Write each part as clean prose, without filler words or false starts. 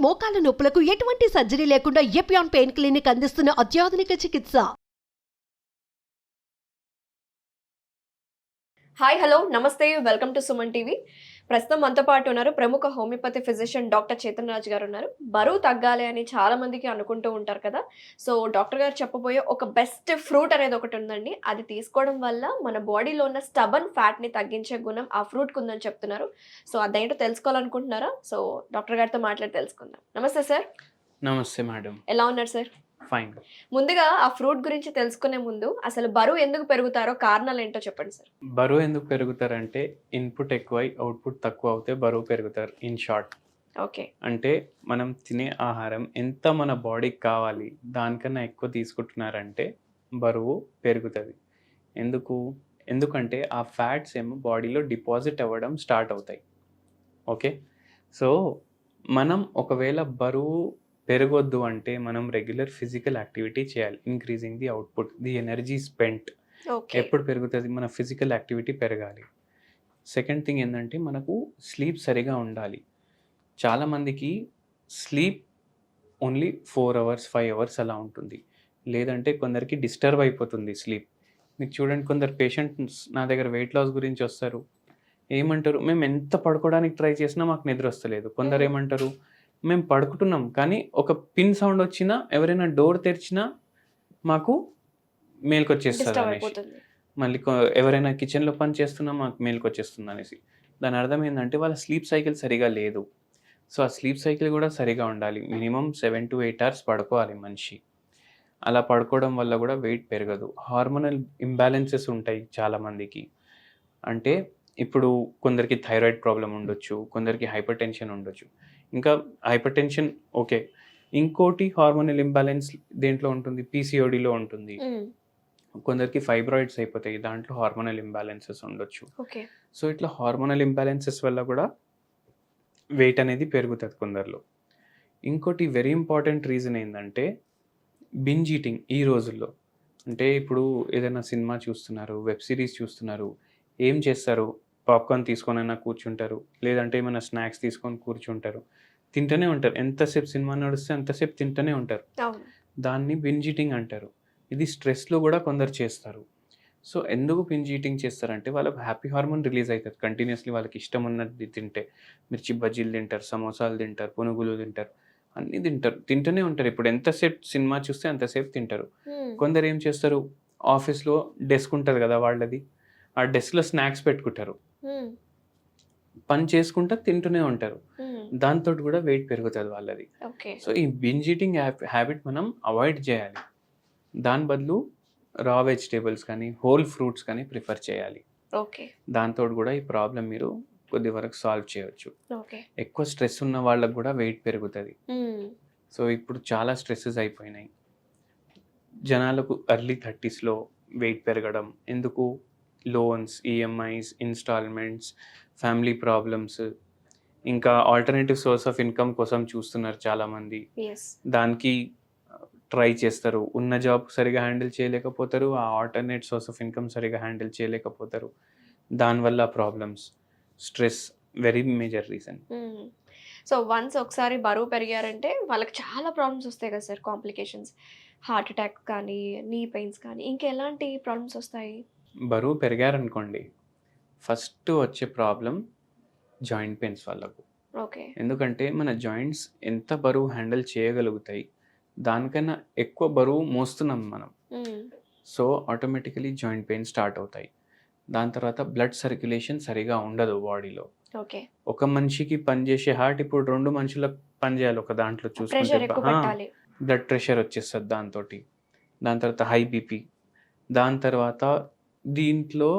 మోకాల నొప్పులకు ఎటువంటి సర్జరీ లేకుండా ఎపియాన్ పెయిన్ క్లినిక్ అందిస్తున్న అత్యాధునిక చికిత్స. హాయ్ హలో నమస్తే, వెల్కమ్ టు సుమన్ టీవీ. ప్రస్తుతం మనతో పాటు ఉన్నారు ప్రముఖ homeopathy physician doctor Chetan Raj గారు ఉన్నారు. బరువు తగ్గాలి అని చాలా మందికి అనుకుంటూ ఉంటారు కదా. సో డాక్టర్ గారు చెప్పబోయే ఒక బెస్ట్ ఫ్రూట్ అనేది ఒకటి ఉందండి. అది తీసుకోవడం వల్ల మన బాడీలో ఉన్న స్టబన్ ఫ్యాట్ ని తగ్గించే గుణం ఆ ఫ్రూట్ కి ఉందని చెప్తున్నారు. సో అదేంటో తెలుసుకోవాలనుకుంటున్నారా? సో డాక్టర్ గారితో మాట్లాడి తెలుసుకుందాం. నమస్తే సార్. నమస్తే మేడం. ఎలా ఉన్నారు సార్? ఫైన్. ముందుగా ఆ ఫ్రూట్ గురించి తెలుసుకునే ముందు అసలు బరువు ఎందుకు పెరుగుతారో కారణాలు ఏంటో చెప్పండి సార్. బరువు ఎందుకు పెరుగుతారంటే ఇన్పుట్ ఎక్కువై అవుట్పుట్ తక్కువ అవుతే బరువు పెరుగుతారు. In short okay. అంటే మనం తినే ఆహారం ఎంత మన బాడీకి కావాలి దానికన్నా ఎక్కువ తీసుకుంటున్నారంటే బరువు పెరుగుతుంది. ఎందుకంటే ఆ ఫ్యాట్స్ ఏమో బాడీలో డిపాజిట్ అవ్వడం స్టార్ట్ అవుతాయి. ఓకే. సో మనం ఒకవేళ బరువు పెరగొద్దు అంటే మనం రెగ్యులర్ ఫిజికల్ యాక్టివిటీ చేయాలి. Increasing the output, the energy spent ఎప్పుడు పెరుగుతుంది? మన ఫిజికల్ యాక్టివిటీ పెరగాలి. సెకండ్ థింగ్ ఏంటంటే మనకు స్లీప్ సరిగా ఉండాలి. చాలామందికి స్లీప్ ఓన్లీ 4 hours 5 hours అలా ఉంటుంది. లేదంటే కొందరికి డిస్టర్బ్ అయిపోతుంది స్లీప్. మీకు చూడండి, కొందరు పేషెంట్స్ నా దగ్గర వెయిట్ లాస్ గురించి వస్తారు. ఏమంటారు, మేము ఎంత పడుకోవడానికి ట్రై చేసినా మాకు నిద్ర వస్తలేదు. కొందరు ఏమంటారు, మేము పడుకుంటున్నాం కానీ ఒక పిన్ సౌండ్ వచ్చినా ఎవరైనా డోర్ తెరిచినా మాకు మేలుకొచ్చేస్తుంది అనేసి, మళ్ళీ ఎవరైనా కిచెన్లో పని చేస్తున్నా మాకు మేలుకొచ్చేస్తుంది అనేసి. దాని అర్థం ఏంటంటే వాళ్ళ స్లీప్ సైకిల్ సరిగా లేదు. సో ఆ స్లీప్ సైకిల్ కూడా సరిగా ఉండాలి. మినిమం 7 to 8 hours పడుకోవాలి మనిషి. అలా పడుకోవడం వల్ల కూడా వెయిట్ పెరగదు. హార్మోనల్ ఇంబ్యాలెన్సెస్ ఉంటాయి చాలామందికి. అంటే ఇప్పుడు కొందరికి థైరాయిడ్ ప్రాబ్లం ఉండొచ్చు, కొందరికి హైపర్ టెన్షన్ ఉండొచ్చు. ఇంకా హైపర్ టెన్షన్ ఓకే, ఇంకోటి హార్మోనల్ ఇంబ్యాలెన్స్ దేంట్లో ఉంటుంది? పీసీఓడిలో ఉంటుంది. కొందరికి ఫైబ్రాయిడ్స్ అయిపోతాయి, దాంట్లో హార్మోనల్ ఇంబ్యాలెన్సెస్ ఉండొచ్చు. సో ఇట్లా హార్మోనల్ ఇంబ్యాలెన్సెస్ వల్ల కూడా వెయిట్ అనేది పెరుగుతుంది కొందరిలో. ఇంకోటి వెరీ ఇంపార్టెంట్ రీజన్ ఏంటంటే బింజ్ ఈటింగ్. ఈ రోజుల్లో అంటే ఇప్పుడు ఏదైనా సినిమా చూస్తున్నారు, వెబ్ సిరీస్ చూస్తున్నారు, ఏం చేస్తారు? పాప్కార్న్ తీసుకొనైనా కూర్చుంటారు, లేదంటే ఏమైనా స్నాక్స్ తీసుకొని కూర్చుంటారు, తింటూనే ఉంటారు. ఎంతసేపు సినిమా నడుస్తే అంతసేపు తింటూనే ఉంటారు. దాన్ని బింజ్ ఈటింగ్ అంటారు. ఇది స్ట్రెస్లో కూడా కొందరు చేస్తారు. సో ఎందుకు బింజ్ ఈటింగ్ చేస్తారంటే వాళ్ళకి హ్యాపీ హార్మోన్ రిలీజ్ అవుతుంది కంటిన్యూస్లీ. వాళ్ళకి ఇష్టం ఉన్నది తింటే మిర్చి బజ్జీలు తింటారు, సమోసాలు తింటారు, పునుగులు తింటారు, అన్నీ తింటూనే ఉంటారు. ఇప్పుడు ఎంతసేపు సినిమా చూస్తే అంతసేపు తింటారు. కొందరు ఏం చేస్తారు, ఆఫీస్లో డెస్క్ ఉంటుంది కదా వాళ్ళది, ఆ డెస్క్లో స్నాక్స్ పెట్టుకుంటారు, పని చేసుకుంటా తింటూనే ఉంటారు. దాంతో కూడా వెయిట్ పెరుగుతుంది వాళ్ళది. సో ఈ బింజ్ ఈటింగ్ హ్యాబిట్ మనం అవాయిడ్ చేయాలి. దాని బదులు రా వెజిటేబుల్స్ కానీ హోల్ ఫ్రూట్స్ కానీ ప్రిఫర్ చేయాలి. దాంతో కూడా ఈ ప్రాబ్లం మీరు కొద్ది వరకు సాల్వ్ చేయవచ్చు. ఎక్కువ స్ట్రెస్ ఉన్న వాళ్ళకు కూడా వెయిట్ పెరుగుతుంది. సో ఇప్పుడు చాలా స్ట్రెస్సెస్ అయిపోయినాయి జనాలకు. ఎర్లీ 30sలో వెయిట్ పెరగడం ఎందుకు? Loans, EMIs, installments, family problems, ఇంకా ఆల్టర్నేటివ్ సోర్స్ ఆఫ్ ఇన్కమ్ కోసం చూస్తున్నారు చాలామంది. దానికి ట్రై చేస్తారు. ఉన్న జాబ్ సరిగా హ్యాండిల్ చేయలేకపోతారు, ఆ ఆల్టర్నేట్ సోర్స్ ఆఫ్ ఇన్కమ్ సరిగా హ్యాండిల్ చేయలేకపోతారు. దానివల్ల problems, stress very major reason. So once ఒకసారి బరువు పెరిగారంటే వాళ్ళకి చాలా ప్రాబ్లమ్స్ వస్తాయి కదా సార్, కాంప్లికేషన్స్, హార్ట్ అటాక్ కానీ, నీ పెయిన్స్ కానీ, ఇంకెలాంటి ప్రాబ్లమ్స్ వస్తాయి? బరువు పెరిగారనుకోండి, ఫస్ట్ వచ్చే ప్రాబ్లం జాయింట్ పెయిన్స్ వాళ్ళకు. ఎందుకంటే మన జాయింట్స్ ఎంత బరువు హ్యాండిల్ చేయగలుగుతాయి, దానికన్నా ఎక్కువ బరువు మోస్తున్నాం మనం. So automatically joint pain start అవుతాయి. దాని తర్వాత బ్లడ్ సర్క్యులేషన్ సరిగా ఉండదు బాడీలో. ఒక మనిషికి పనిచేసే హార్ట్ ఇప్పుడు 2 మనుషులకు పనిచేయాలి ఒక దాంట్లో చూసుకుంటే. బ్లడ్ ప్రెషర్ వచ్చేస్తుంది దాంతో. దాని తర్వాత హై బీపీ. దాని తర్వాత దీంట్లో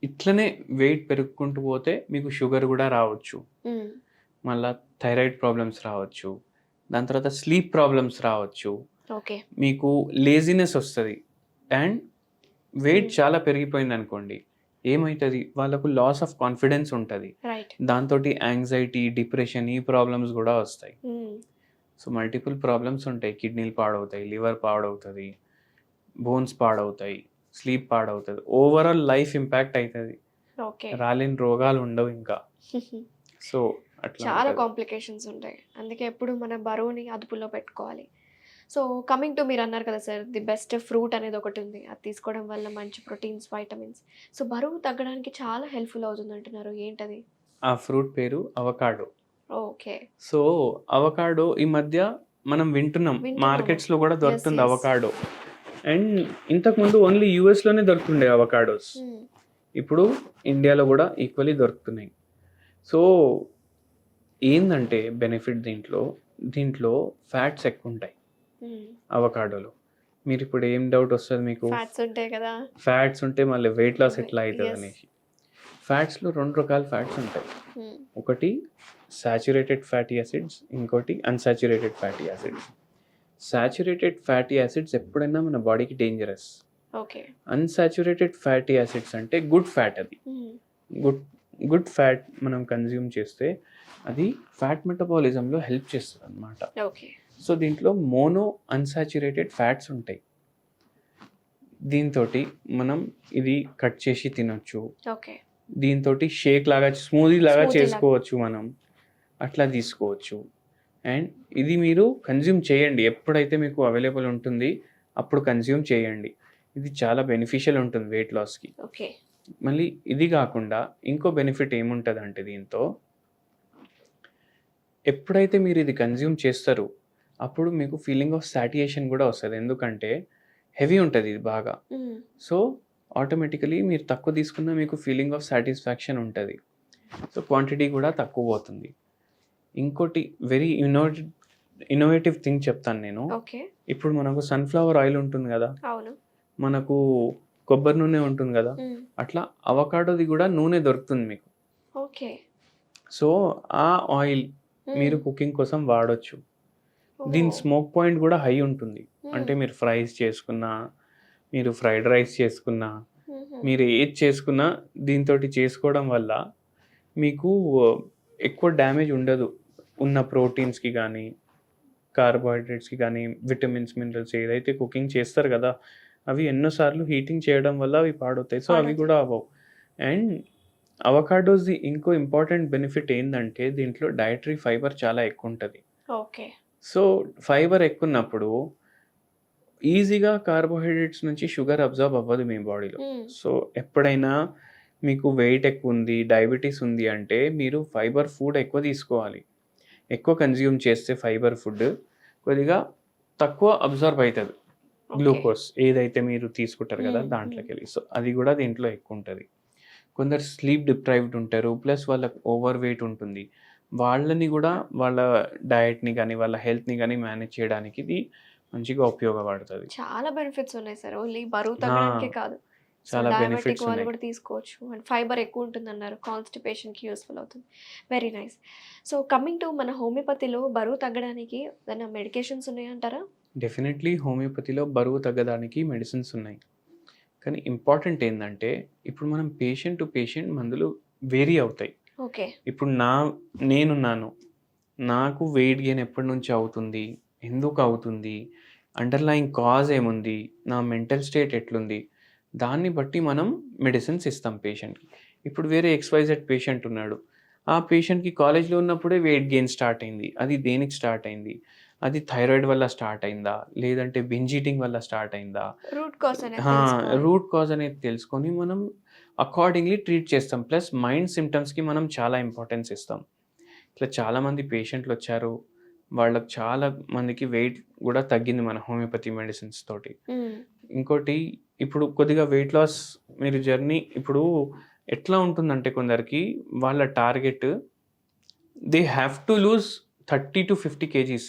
ఇట్లనే వెయిట్ పెరుగుకుంటూ పోతే మీకు షుగర్ కూడా రావచ్చు, మళ్ళా థైరాయిడ్ ప్రాబ్లమ్స్ రావచ్చు, దాని తర్వాత స్లీప్ ప్రాబ్లమ్స్ రావచ్చు, మీకు లేజినెస్ వస్తుంది. అండ్ వెయిట్ చాలా పెరిగిపోయింది అనుకోండి, ఏమవుతుంది, వాళ్ళకు లాస్ ఆఫ్ కాన్ఫిడెన్స్ ఉంటుంది. దాంతో యాంగ్జైటీ, డిప్రెషన్, ఈ ప్రాబ్లమ్స్ కూడా వస్తాయి. సో మల్టిపుల్ ప్రాబ్లమ్స్ ఉంటాయి. కిడ్నీలు పాడవుతాయి, లివర్ పాడవుతుంది, బోన్స్ పాడవుతాయి, స్లీప్ పాడవుతుంది, ఓవరాల్ లైఫ్ ఇంపాక్ట్ అవుతుంది. రాలేని రోగాలు ఉండవు ఇంకా. సో అట్లా చాలా ఉంటది. కాంప్లికేషన్స్ ఉంటాయి. అందుకే ఎప్పుడు మన బరువుని అదుపులో పెట్టుకోవాలి. సో కమింగ్ టు మీరు అన్నారు కదా సార్, ది బెస్ట్ ఫ్రూట్ అనేది ఒకటి ఉంది. అది తీసుకోవడం వల్ల మంచి ప్రోటీన్స్, వైటమిన్స్. సో బరువు తగ్గడానికి చాలా హెల్ప్‌ఫుల్ అవుతుంది అంటున్నారు. ఏంటది? ఆ ఫ్రూట్ పేరు అవకాడో. ఓకే. సో అవకాడో ఈ మధ్య మనం వింటున్నాం, వింటున్నాము. మార్కెట్స్లో కూడా దొరుకుతుంది yes. అవకాడో. అండ్ ఇంతకుముందు ఓన్లీ యూఎస్లోనే దొరుకుతుండే అవకాడోస్. హ్మ్. ఇప్పుడు ఇండియాలో కూడా ఈక్వల్లీ దొరుకుతున్నాయి. సో ఏందంటే బెనిఫిట్ దీంట్లో ఫ్యాట్స్ ఎక్కువ ఉంటాయి హ్మ్. అవకాడోలో. మీరు ఇప్పుడు ఏం డౌట్ వస్తుంది మీకు? ఫ్యాట్స్ ఉంటాయి కదా! ఫ్యాట్స్ ఉంటే మళ్ళీ వెయిట్ లాస్ ఎట్లా అవుతుంది Yes. అనేసి. ఫ్యాట్స్లో 2 రకాల ఫ్యాట్స్ ఉంటాయి. హ్మ్. ఒకటి సాచురేటెడ్ ఫ్యాటీ యాసిడ్స్, ఇంకోటి unsaturated fatty acids. Saturated fatty acids ఎప్పుడైనా మన బాడీకి dangerous. Okay. Unsaturated fatty acids అంటే గుడ్ ఫ్యాట్. అది హ్మ్. గుడ్ ఫ్యాట్ మనం కన్జ్యూమ్ చేస్తే అది ఫ్యాట్ మెటబాలిజంలో హెల్ప్ చేస్తుంది అనమాట. ఓకే. సో దీంట్లో మోనో అన్సాచురేటెడ్ ఫ్యాట్స్ ఉంటాయి. దీంతో మనం ఇది కట్ చేసి తినొచ్చు. ఓకే. దీంతో షేక్ లాగా, స్మూదీ లాగా Smoothie చేసుకోవచ్చు మనం. అట్లా తీసుకోవచ్చు. అండ్ ఇది మీరు కన్జ్యూమ్ చేయండి, ఎప్పుడైతే మీకు అవైలబుల్ ఉంటుంది అప్పుడు కన్జ్యూమ్ చేయండి. ఇది చాలా బెనిఫిషియల్ ఉంటుంది వెయిట్ లాస్కి. ఓకే. మళ్ళీ ఇది కాకుండా ఇంకో బెనిఫిట్ ఏముంటుంది అంటే దీంతో ఎప్పుడైతే మీరు ఇది కన్జ్యూమ్ చేస్తారో అప్పుడు మీకు ఫీలింగ్ ఆఫ్ సాటియేషన్ కూడా వస్తుంది. ఎందుకంటే హెవీ ఉంటుంది ఇది బాగా. హ్మ్. సో ఆటోమేటికలీ మీరు తక్కువ తీసుకున్నా మీకు ఫీలింగ్ ఆఫ్ సాటిస్ఫాక్షన్ ఉంటుంది. సో క్వాంటిటీ కూడా తక్కువ పోతుంది. ఇంకోటి వెరీ ఇన్నోవేటివ్ థింగ్ చెప్తాను నేను. ఓకే. ఇప్పుడు మనకు సన్ఫ్లవర్ ఆయిల్ ఉంటుంది కదా, అవును. మనకు కొబ్బరి నూనె ఉంటుంది కదా, హ్మ్. అట్లా అవకాడోది కూడా నూనె దొరుకుతుంది మీకు. ఓకే. సో ఆ ఆయిల్ హ్మ్. మీరు కుకింగ్ కోసం వాడొచ్చు. ఓహ్! దీని స్మోక్ పాయింట్ కూడా హై ఉంటుంది. హ్మ్. అంటే మీరు ఫ్రైస్ చేసుకున్నా, మీరు ఫ్రైడ్ రైస్ చేసుకున్నా, హుహు. మీరు ఏది చేసుకున్నా దీంతో చేసుకోవడం వల్ల మీకు ఎక్కువ డ్యామేజ్ ఉండదు. ఉన్న ప్రోటీన్స్కి కానీ, కార్బోహైడ్రేట్స్కి కానీ, విటమిన్స్, మినరల్స్ ఏదైతే కుకింగ్ చేస్తారు కదా అవి ఎన్నోసార్లు హీటింగ్ చేయడం వల్ల అవి పాడవుతాయి. సో అవి కూడా అవ్వవు. అండ్ అవకాడోస్ ఇంకో ఇంపార్టెంట్ బెనిఫిట్ ఏంటంటే దీంట్లో డైటరీ ఫైబర్ చాలా ఎక్కువ ఉంటుంది. ఓకే. సో ఫైబర్ ఎక్కువ ఉన్నప్పుడు ఈజీగా కార్బోహైడ్రేట్స్ నుంచి షుగర్ అబ్జర్వ్ అవ్వదు మీ బాడీలో. హ్మ్. సో ఎప్పుడైనా మీకు వెయిట్ ఎక్కువ ఉంది, డయాబెటీస్ ఉంది అంటే మీరు ఫైబర్ ఫుడ్ ఎక్కువ తీసుకోవాలి. ఎక్కువ కన్జ్యూమ్ చేస్తే ఫైబర్ ఫుడ్ కొద్దిగా తక్కువ అబ్జర్వ్ అవుతుంది ఓకే. గ్లూకోజ్ ఏదైతే మీరు తీసుకుంటారు కదా హ్మ్. దాంట్లోకి వెళ్ళి. సో అది కూడా దీంట్లో ఎక్కువ ఉంటుంది. కొందరు స్లీప్ డిప్రైవ్డ్ ఉంటారు, ప్లస్ వాళ్ళకి ఓవర్ వెయిట్ ఉంటుంది. వాళ్ళని కూడా వాళ్ళ డయట్ని కానీ వాళ్ళ హెల్త్ని కానీ మేనేజ్ చేయడానికి ఇది మంచిగా ఉపయోగపడుతుంది. చాలా బెనిఫిట్స్ ఉన్నాయి సార్. ఓన్లీ బరువు తగ్గడానికే కాదు. సో చాలా డయాబెటిక్ బెనిఫిట్స్ వాళ్ళు ఉన్నాయి. కూడా తీసుకోవచ్చు. అండ్ ఫైబర్ ఎక్కువ ఉంటుందన్నారు. కాన్‌స్టిపేషన్‌కి యూజ్‌ఫుల్ అవుతుంది. Very nice. So coming to మన హోమియోపతిలో బరువు తగ్గడానికి ఏదైనా మెడికేషన్స్ ఉన్నాయంటారా? డెఫినెట్లీ హోమియోపతిలో బరువు తగ్గడానికి మెడిసిన్స్ ఉన్నాయి. కానీ ఇంపార్టెంట్ ఏంటంటే ఇప్పుడు మనం పేషెంట్ టు పేషెంట్ మందులు వేరీ అవుతాయి. ఓకే. ఇప్పుడు నేనున్నాను, నాకు వెయిట్ గెయిన్ ఎప్పటి నుంచి అవుతుంది, ఎందుకు అవుతుంది, అండర్లయింగ్ కాజ్ ఏముంది, నా మెంటల్ స్టేట్ ఎట్లుంది, దాన్ని బట్టి మనం మెడిసిన్స్ ఇస్తాం పేషెంట్కి. ఇప్పుడు వేరే XYZ పేషెంట్ ఉన్నాడు, ఆ పేషెంట్కి కాలేజ్లో ఉన్నప్పుడే వెయిట్ గెయిన్ స్టార్ట్ అయింది. అది దేనికి స్టార్ట్ అయింది? అది థైరాయిడ్ వల్ల స్టార్ట్ అయిందా, లేదంటే బింజ్ ఈటింగ్ వల్ల స్టార్ట్ అయిందా? రూట్ కాజ్ అనేది తెలుసుకోవాలి. రూట్ కాజ్ అనేది తెలుసుకొని మనం అకార్డింగ్లీ ట్రీట్ చేస్తాం. ప్లస్ మైండ్ సిమ్టమ్స్కి మనం చాలా ఇంపార్టెన్స్ ఇస్తాం. ఇట్లా చాలామంది పేషెంట్లు వచ్చారు, వాళ్ళకి చాలా మందికి వెయిట్ కూడా తగ్గింది మన హోమియోపతి మెడిసిన్స్ తోటి. హ్మ్. ఇంకోటి ఇప్పుడు కొద్దిగా వెయిట్ లాస్ మీరు జర్నీ ఇప్పుడు ఎట్లా ఉంటుందంటే కొందరికి వాళ్ళ target they have to lose 30 to 50 kgs.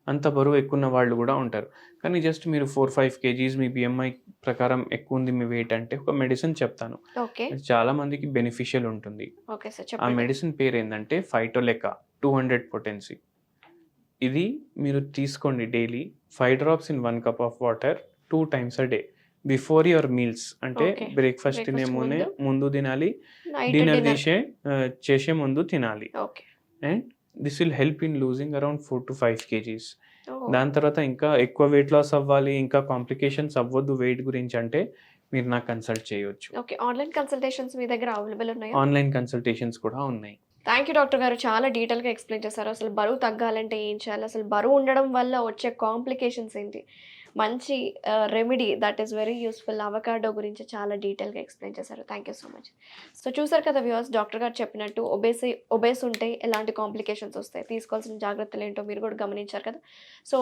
అంత బరువు ఎక్కువ ఉన్న వాళ్ళు కూడా ఉంటారు. కానీ జస్ట్ మీరు 4-5 kgs మీ BMI ప్రకారం ఎక్కువ ఉంది మీ వెయిట్ అంటే ఒక మెడిసిన్ చెప్తాను. ఓకే. అది చాలా మందికి బెనిఫిషియల్ ఉంటుంది. ఓకే సార్ ఆ చెప్పండి. మెడిసిన్ పేరు ఏంటంటే ఫైటోలెకా 200 పొటెన్సీ. ఇది మీరు తీసుకోండి daily 5 drops in 1 cup of water 2 times a day before your meals. అంటే ఓకే. బ్రేక్ఫాస్ట్ తినే బ్రేక్ఫాస్ట్ ముందు తినాలి, నైట్ డిన్నర్ డిన్నర్. చేసే ముందు తినాలి. Okay. And this will help in losing around 4 to 5 kgs. ఓహ్! దాని తర్వాత ఇంకా ఎక్కువ వెయిట్ లాస్ అవ్వాలి, ఇంకా కాంప్లికేషన్స్ అవ్వద్దు వెయిట్ గురించి అంటే మీరు నాకు కన్సల్ట్ చేయొచ్చు. ఓకే. ఆన్‌లైన్ కన్సల్టేషన్స్ మీ దగ్గర అవైలబుల్ ఉన్నాయా? ఆన్లైన్ కన్సల్టేషన్స్ కూడా ఉన్నాయి. థ్యాంక్ యూ డాక్టర్ గారు. చాలా డీటెయిల్‌గా ఎక్స్‌ప్లెయిన్ చేశారు. అసలు బరువు తగ్గాలంటే ఏం చేయాలి? అసలు బరువు ఉండడం వల్ల వచ్చే కాంప్లికేషన్స్ ఏంటి? మంచి remedy that is very useful avocado గురించి చాలా డీటెయిల్‌గా ఎక్స్‌ప్లెయిన్ చేశారు. Thank you so much. So చూసారు కదా వ్యూవర్స్, డాక్టర్ గారు చెప్పినట్టు ఒబేస్ ఉంటే ఎలాంటి కాంప్లికేషన్స్ వస్తాయి? తీసుకోవాల్సిన జాగ్రత్తలేంటో మీరు కూడా గమనించారు కదా! సో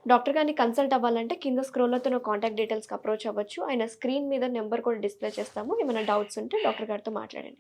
డాక్టర్ గారిని కన్సల్ట్ అవ్వాలంటే కింద స్క్రోల్ అవుతున్న కాంటాక్ట్ డీటెయిల్స్‌కి అప్రోచ్ అవ్వచ్చు. ఆయన స్క్రీన్ మీద నెంబర్ కూడా డిస్‌ప్లే చేస్తాము. ఏమైనా డౌట్స్ ఉంటే డాక్టర్ గారితో మాట్లాడండి.